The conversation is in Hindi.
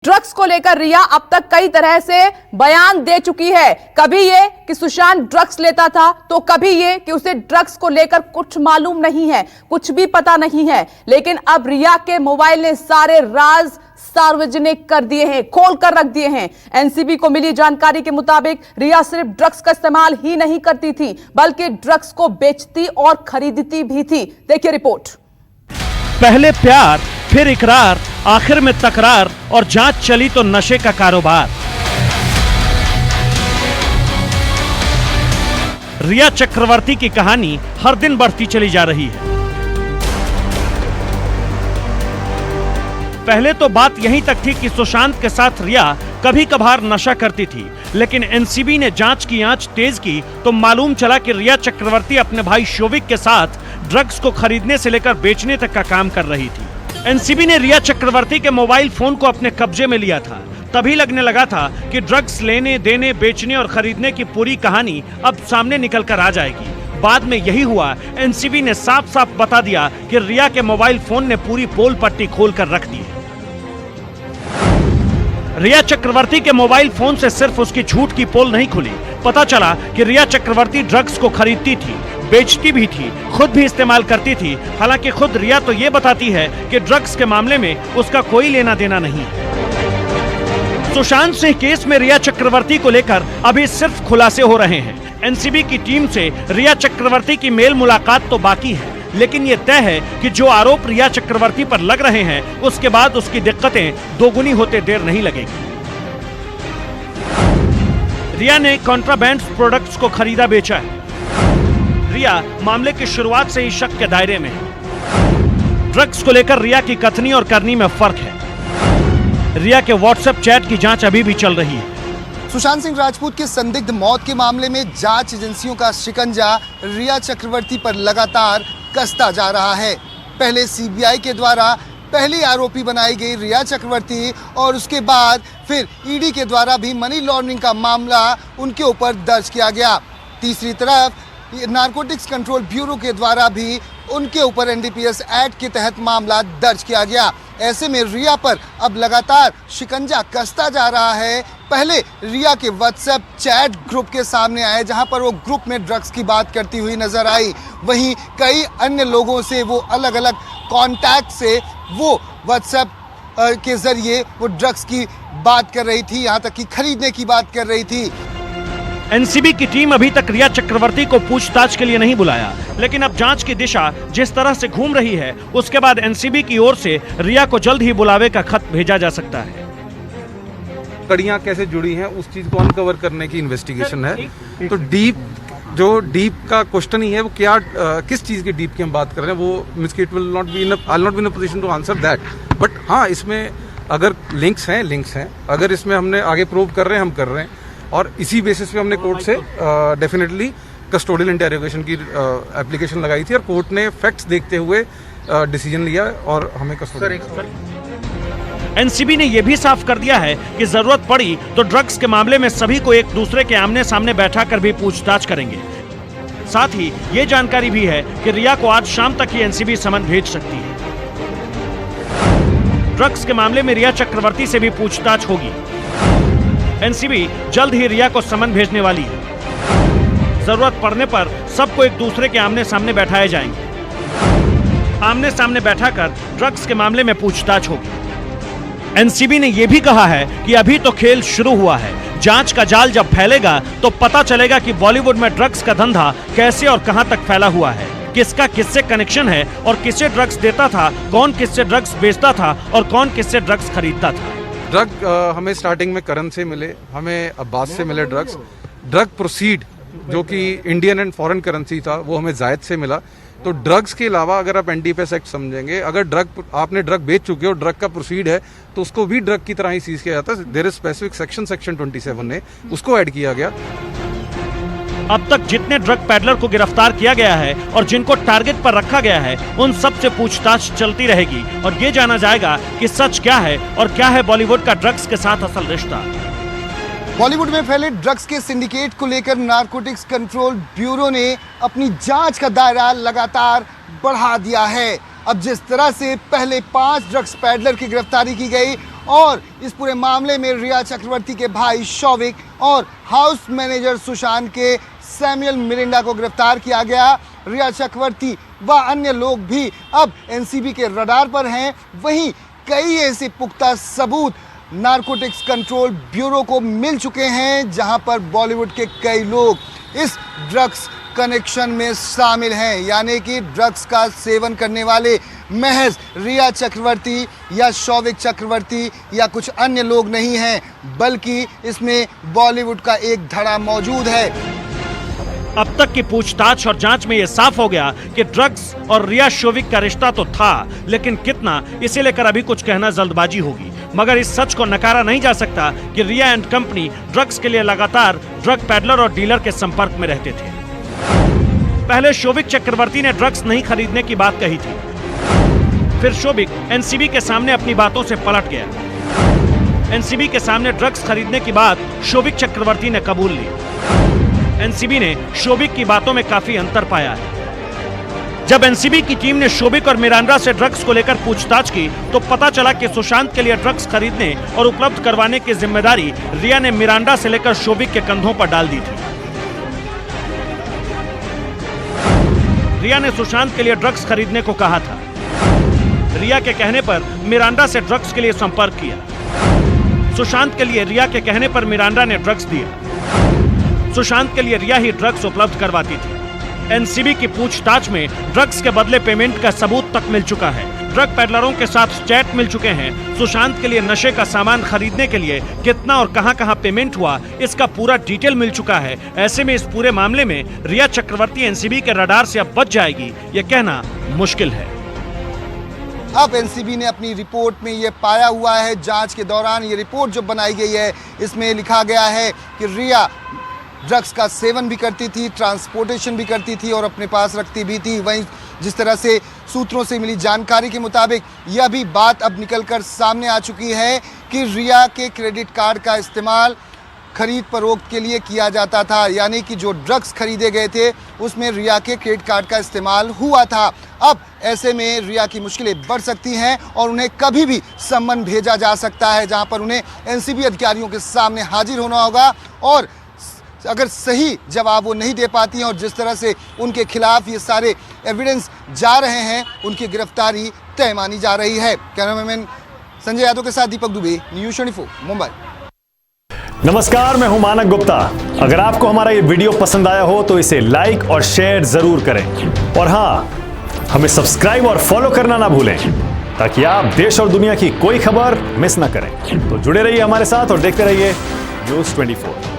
ड्रग्स को लेकर रिया अब तक कई तरह से बयान दे चुकी है। कभी ये कि सुशांत ड्रग्स लेता था, तो कभी ये कि उसे ड्रग्स को लेकर कुछ मालूम नहीं है, कुछ भी पता नहीं है। लेकिन अब रिया के मोबाइल ने सारे राज सार्वजनिक कर दिए हैं, खोल कर रख दिए हैं। एनसीबी को मिली जानकारी के मुताबिक रिया सिर्फ ड्रग्स का इस्तेमाल ही नहीं करती थी, बल्कि ड्रग्स को बेचती और खरीदती भी थी। देखिए रिपोर्ट। पहले प्यार, फिर इकरार, आखिर में तकरार और जांच चली तो नशे का कारोबार। रिया चक्रवर्ती की कहानी हर दिन बढ़ती चली जा रही है। पहले तो बात यहीं तक थी कि सुशांत के साथ रिया कभी कभार नशा करती थी, लेकिन एनसीबी ने जांच की आंच तेज की तो मालूम चला कि रिया चक्रवर्ती अपने भाई शोविक के साथ ड्रग्स को खरीदने से लेकर बेचने तक का काम कर रही थी। एनसीबी ने रिया चक्रवर्ती के मोबाइल फोन को अपने कब्जे में लिया था। तभी लगने लगा था कि ड्रग्स लेने, देने, बेचने और खरीदने की पूरी कहानी अब सामने निकल कर आ जाएगी। बाद में यही हुआ। एनसीबी ने साफ साफ बता दिया कि रिया के मोबाइल फोन ने पूरी पोल पट्टी खोल कर रख दी है। रिया चक्रवर्ती के मोबाइल फोन से सिर्फ उसकी झूठ की पोल नहीं खुली, पता चला कि रिया चक्रवर्ती ड्रग्स को खरीदती थी, बेचती भी थी, खुद भी इस्तेमाल करती थी। हालांकि खुद रिया तो ये बताती है कि ड्रग्स के मामले में उसका कोई लेना देना नहीं है। सुशांत सिंह केस में रिया चक्रवर्ती को लेकर अभी सिर्फ खुलासे हो रहे हैं। एनसीबी की टीम से रिया चक्रवर्ती की मेल मुलाकात तो बाकी है, लेकिन ये तय है कि जो आरोप रिया चक्रवर्ती पर लग रहे हैं, उसके बाद उसकी दिक्कतें दोगुनी होते देर नहीं लगेगी। रिया ने कॉन्ट्राबैंड प्रोडक्ट्स को खरीदा बेचा है। रिया मामले की शुरुआत से ही शक के दायरे में है। ड्रग्स को लेकर रिया की कथनी और करनी में फर्क है। रिया के व्हाट्सएप चैट की जांच अभी भी चल रही है। सुशांत सिंह राजपूत के संदिग्ध मौत के मामले में जांच एजेंसियों का शिकंजा रिया चक्रवर्ती पर लगातार कसता जा रहा है। पहले सीबीआई के द्वारा पहली आरोपी बनाई गई रिया चक्रवर्ती और उसके बाद फिर ईडी के द्वारा भी मनी लॉन्ड्रिंग का मामला उनके ऊपर दर्ज किया गया। तीसरी तरफ नारकोटिक्स कंट्रोल ब्यूरो के द्वारा भी उनके ऊपर एनडीपीएस एक्ट के तहत मामला दर्ज किया गया। ऐसे में रिया पर अब लगातार शिकंजा कसता जा रहा है। पहले रिया के व्हाट्सएप चैट ग्रुप के सामने आए, जहां पर वो ग्रुप में ड्रग्स की बात करती हुई नजर आई। वहीं कई अन्य लोगों से वो अलग अलग कॉन्टैक्ट से वो व्हाट्सएप के जरिए वो ड्रग्स की बात कर रही थी, यहाँ तक कि खरीदने की बात कर रही थी। एनसीबी की टीम अभी तक रिया चक्रवर्ती को पूछताछ के लिए नहीं बुलाया, लेकिन अब जांच की दिशा जिस तरह से घूम रही है, उसके बाद एनसीबी की ओर से रिया को जल्द ही बुलावे का खत भेजा जा सकता है। कड़ियां कैसे जुड़ी हैं उस चीज को अनकवर करने की इन्वेस्टिगेशन है। तो डीप का क्वेश्चन ही है, वो क्या किस चीज की डीप की हम बात कर रहे हैं, वो मिस्किट will not be in a position to answer that. But हाँ, इसमें अगर लिंक्स हैं, अगर इसमें हमने आगे प्रूव कर रहे हैं, हम कर रहे हैं, और इसी बेसिस पे हमने कोर्ट से डेफिनेटली कस्टोडियल इंटेरोगेशन की एप्लीकेशन लगाई थी और कोर्ट ने फैक्ट्स देखते हुए डिसीजन लिया और हमें कस्टोडियल। एनसीबी ने यह भी साफ कर दिया है कि जरूरत पड़ी तो ड्रग्स के मामले में सभी को एक दूसरे के आमने सामने बैठाकर भी पूछताछ करेंगे। साथ ही ये जानकारी भी है कि रिया को आज शाम तक ही एनसीबी समन भेज सकती है। ड्रग्स के मामले में रिया चक्रवर्ती से भी पूछताछ होगी। एनसीबी जल्द ही रिया को समन भेजने वाली है। जरूरत पड़ने पर सबको एक दूसरे के आमने सामने बैठाए जाएंगे। आमने सामने बैठाकर ड्रग्स के मामले में पूछताछ होगी। एनसीबी ने यह भी कहा है कि अभी तो खेल शुरू हुआ है। जांच का जाल जब फैलेगा तो पता चलेगा कि बॉलीवुड में ड्रग्स का धंधा कैसे और कहां तक फैला हुआ है, किसका किससे कनेक्शन है और किसे ड्रग्स देता था, कौन किससे ड्रग्स बेचता था और कौन किससे ड्रग्स खरीदता था। ड्रग हमें स्टार्टिंग में करण से मिले, हमें अब्बास से मिले ड्रग्स। ड्रग प्रोसीड जो कि इंडियन एंड फॉरेन करेंसी था, वो हमें जायद से मिला। तो ड्रग्स के अलावा अगर आप एनडीपीएस एक्ट समझेंगे, अगर आपने ड्रग बेच चुके हो, ड्रग का प्रोसीड है, तो उसको भी ड्रग की तरह ही सीज किया जाता है। देयर इज स्पेसिफिक सेक्शन 27 ने उसको ऐड किया गया। अब तक जितने ड्रग पैडलर को गिरफ्तार किया गया है और जिनको टारगेट पर रखा गया है, उन सब से पूछताछ चलती रहेगी और ये जाना जाएगा कि सच क्या है और क्या है बॉलीवुड का ड्रग्स के साथ असल रिश्ता। बॉलीवुड में फैले ड्रग्स के सिंडिकेट को लेकर नारकोटिक्स कंट्रोल ब्यूरो ने अपनी जांच का दायरा लगातार बढ़ा दिया है। अब जिस तरह से पहले 5 ड्रग्स पैडलर की गिरफ्तारी की गई और इस पूरे मामले में रिया चक्रवर्ती के भाई शौविक और हाउस मैनेजर सुशांत के सैमुअल मिरिंडा को गिरफ्तार किया गया। रिया चक्रवर्ती व अन्य लोग भी अब एनसीबी के रडार पर हैं। वहीं कई ऐसे पुख्ता सबूत नारकोटिक्स कंट्रोल ब्यूरो को मिल चुके हैं, जहां पर बॉलीवुड के कई लोग इस ड्रग्स कनेक्शन में शामिल हैं, यानी कि ड्रग्स का सेवन करने वाले महज रिया चक्रवर्ती या शौविक चक्रवर्ती या कुछ अन्य लोग नहीं हैं, बल्कि इसमें बॉलीवुड का एक धड़ा मौजूद है। अब तक की पूछताछ और जांच में यह साफ हो गया कि ड्रग्स और रिया शोविक का रिश्ता तो था, लेकिन कितना, इसे लेकर अभी कुछ कहना जल्दबाजी होगी। मगर इस सच को नकारा नहीं जा सकता कि रिया एंड कंपनी ड्रग्स के लिए लगातार ड्रग पैडलर और डीलर के संपर्क में रहते थे। पहले शोविक चक्रवर्ती ने ड्रग्स नहीं खरीदने की बात कही थी, फिर शोविक एनसीबी के सामने अपनी बातों से पलट गया। एनसीबी के सामने ड्रग्स खरीदने की बात शोविक चक्रवर्ती ने कबूल ली। एनसीबी ने शोविक की बातों में काफी अंतर पाया है। जब एनसीबी की टीम ने शोविक और मिरांडा से ड्रग्स को लेकर पूछताछ की तो पता चला कि सुशांत के लिए ड्रग्स खरीदने और उपलब्ध करवाने की जिम्मेदारी रिया ने मिरांडा से लेकर शोविक के कंधों पर डाल दी थी। रिया ने सुशांत के लिए ड्रग्स खरीदने को कहा था। रिया के कहने पर मिरांडा से ड्रग्स के लिए संपर्क किया। सुशांत के लिए रिया के कहने पर मिरांडा ने ड्रग्स दिया। सुशांत के लिए रिया ही ड्रग्स उपलब्ध करवाती थी। एनसीबी की पूछताछ में ड्रग्स के बदले पेमेंट का सबूत तक मिल चुका है। ड्रग पैडलरों के साथ चैट मिल चुके हैं। सुशांत के लिए नशे का सामान खरीदने के लिए कितना और कहां-कहां पेमेंट हुआ, इसका पूरा डिटेल मिल चुका है। ऐसे में इस पूरे मामले में रिया चक्रवर्ती एनसीबी के रडार से अब बच जाएगी, यह कहना मुश्किल है। अब एनसीबी ने अपनी रिपोर्ट में ये पाया हुआ है। जांच के दौरान ये रिपोर्ट जो बनाई गई है, इसमें लिखा गया है कि रिया ड्रग्स का सेवन भी करती थी, ट्रांसपोर्टेशन भी करती थी और अपने पास रखती भी थी। वहीं जिस तरह से सूत्रों से मिली जानकारी के मुताबिक यह भी बात अब निकलकर सामने आ चुकी है कि रिया के क्रेडिट कार्ड का इस्तेमाल खरीद फरोख्त के लिए किया जाता था, यानी कि जो ड्रग्स खरीदे गए थे उसमें रिया के क्रेडिट कार्ड का इस्तेमाल हुआ था। अब ऐसे में रिया की मुश्किलें बढ़ सकती हैं और उन्हें कभी भी सम्मन भेजा जा सकता है, जहां पर उन्हें एनसीबी अधिकारियों के सामने हाजिर होना होगा और अगर सही जवाब वो नहीं दे पाती हैं और जिस तरह से उनके खिलाफ ये सारे एविडेंस जा रहे हैं, उनकी गिरफ्तारी तय मानी जा रही है। कैमरामैन संजय यादव के साथ दीपक दुबे, न्यूज़ 24 मुंबई। नमस्कार, मैं हूं मानक गुप्ता। अगर आपको हमारा ये वीडियो पसंद आया हो तो इसे लाइक और शेयर जरूर करें और हाँ, हमें सब्सक्राइब और फॉलो करना ना भूलें ताकि आप देश और दुनिया की कोई खबर मिस ना करें। तो जुड़े रहिए हमारे साथ और देखते रहिए न्यूज़ 24।